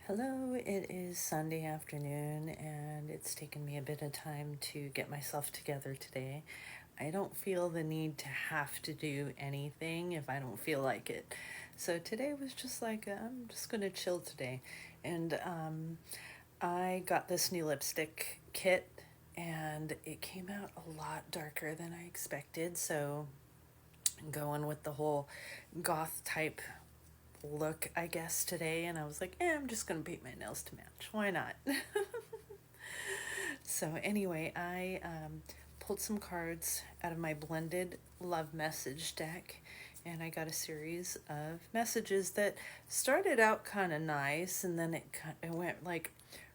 Hello, it is Sunday afternoon and it's taken me a bit of time to get myself together today. I don't feel the need to have to do anything if I don't feel like it. So today was just like, I'm just gonna chill today. And I got this new lipstick kit and it came out a lot darker than I expected. So going with the whole goth type look, I guess, today, and I was like, I'm just gonna paint my nails to match. Why not? So, anyway, I pulled some cards out of my blended love message deck, and I got a series of messages that started out kind of nice, and then it went like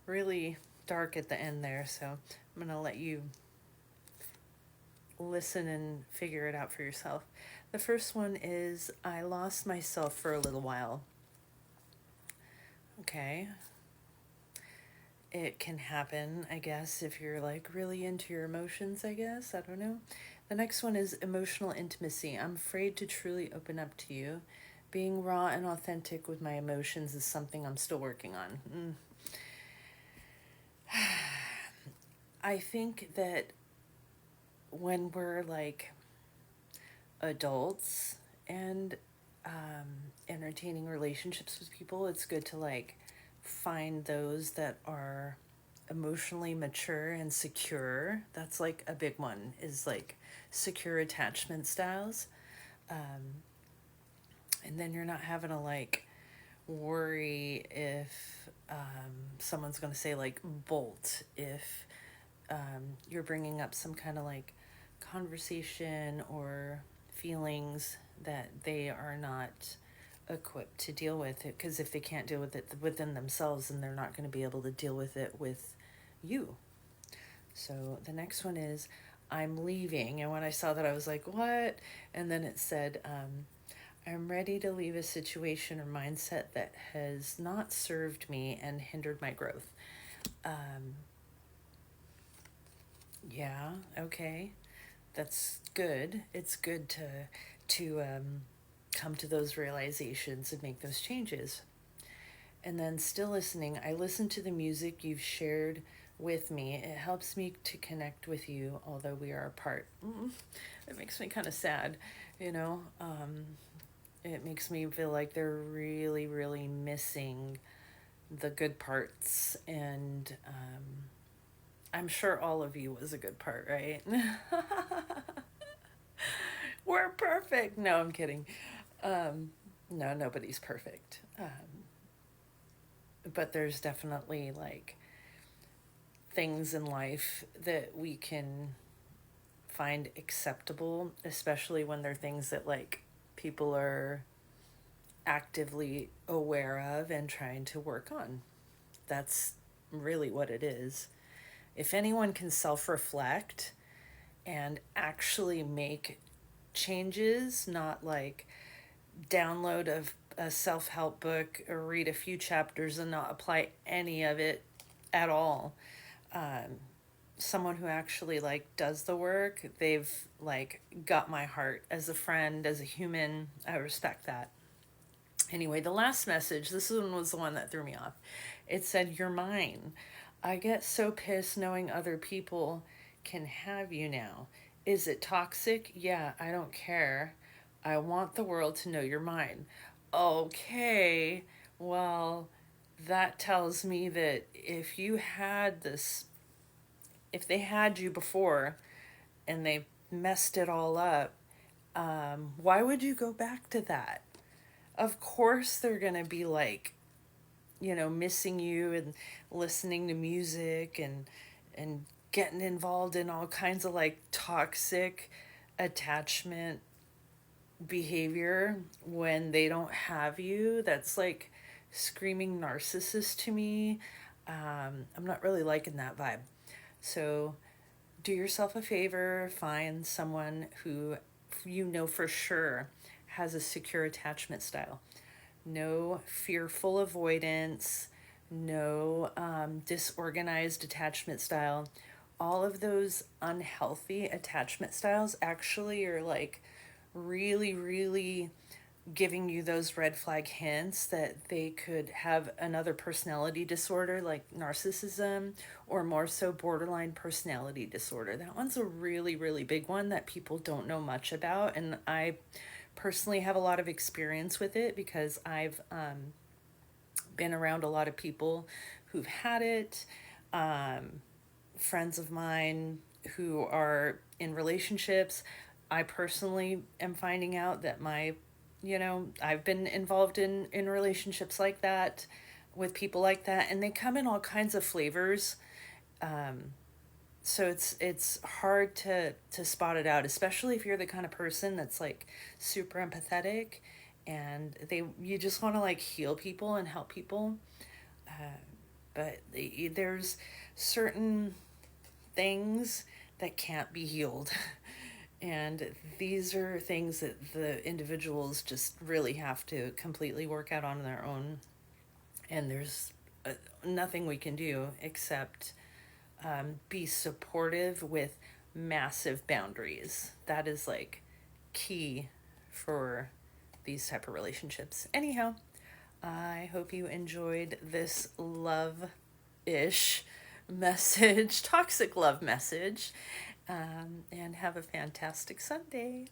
really dark at the end there. So, I'm gonna let you listen and figure it out for yourself. The first one is I lost myself for a little while. Okay, it can happen, I guess, if you're like really into your emotions, I guess. I don't know. The next one is emotional intimacy. I'm afraid to truly open up to you. Being raw and authentic with my emotions is something I'm still working on. I think that when we're like adults and entertaining relationships with people, it's good to like find those that are emotionally mature and secure. That's like a big one, is like secure attachment styles. And then you're not having to like worry if someone's going to say like bolt if you're bringing up some kind of like conversation or feelings that they are not equipped to deal with it, because if they can't deal with it within themselves, then they're not going to be able to deal with it with you. So the next one is I'm leaving. And when I saw that, I was like, what? And then it said, I'm ready to leave a situation or mindset that has not served me and hindered my growth. Um, yeah, okay. That's good. It's good to come to those realizations and make those changes. And then still listening, I listen to the music you've shared with me. It helps me to connect with you, although we are apart. It makes me kind of sad, you know. It makes me feel like they're really, really missing the good parts. And I'm sure all of you was a good part, right? We're perfect. No, I'm kidding. No, nobody's perfect. But there's definitely like things in life that we can find acceptable, especially when they're things that like people are actively aware of and trying to work on. That's really what it is. If anyone can self reflect and actually make changes, not like download a self help book or read a few chapters and not apply any of it at all, someone who actually like does the work, they've like got my heart as a friend, as a human. I respect that. Anyway, the last message, this one was the one that threw me off. It said, you're mine. I get so pissed knowing other people can have you now. Is it toxic? Yeah, I don't care. I want the world to know you're mine. Okay, well, that tells me that if they had you before and they messed it all up, why would you go back to that? Of course, they're going to be like, missing you and listening to music and getting involved in all kinds of like toxic attachment behavior when they don't have you. That's like screaming narcissist to me. I'm not really liking that vibe. So do yourself a favor, find someone who you know for sure has a secure attachment style. No fearful avoidance, no disorganized attachment style. All of those unhealthy attachment styles actually are like really, really giving you those red flag hints that they could have another personality disorder like narcissism, or more so borderline personality disorder. That one's a really, really big one that people don't know much about. And I personally have a lot of experience with it because I've been around a lot of people who've had it, friends of mine who are in relationships. I personally am finding out that I've been involved in relationships like that with people like that, and they come in all kinds of flavors. So it's hard to spot it out, especially if you're the kind of person that's like super empathetic, and you just want to like heal people and help people. But there's certain things that can't be healed. And these are things that the individuals just really have to completely work out on their own. And there's nothing we can do except be supportive with massive boundaries. That is like key for these type of relationships. Anyhow, I hope you enjoyed this love-ish message, toxic love message, and have a fantastic Sunday.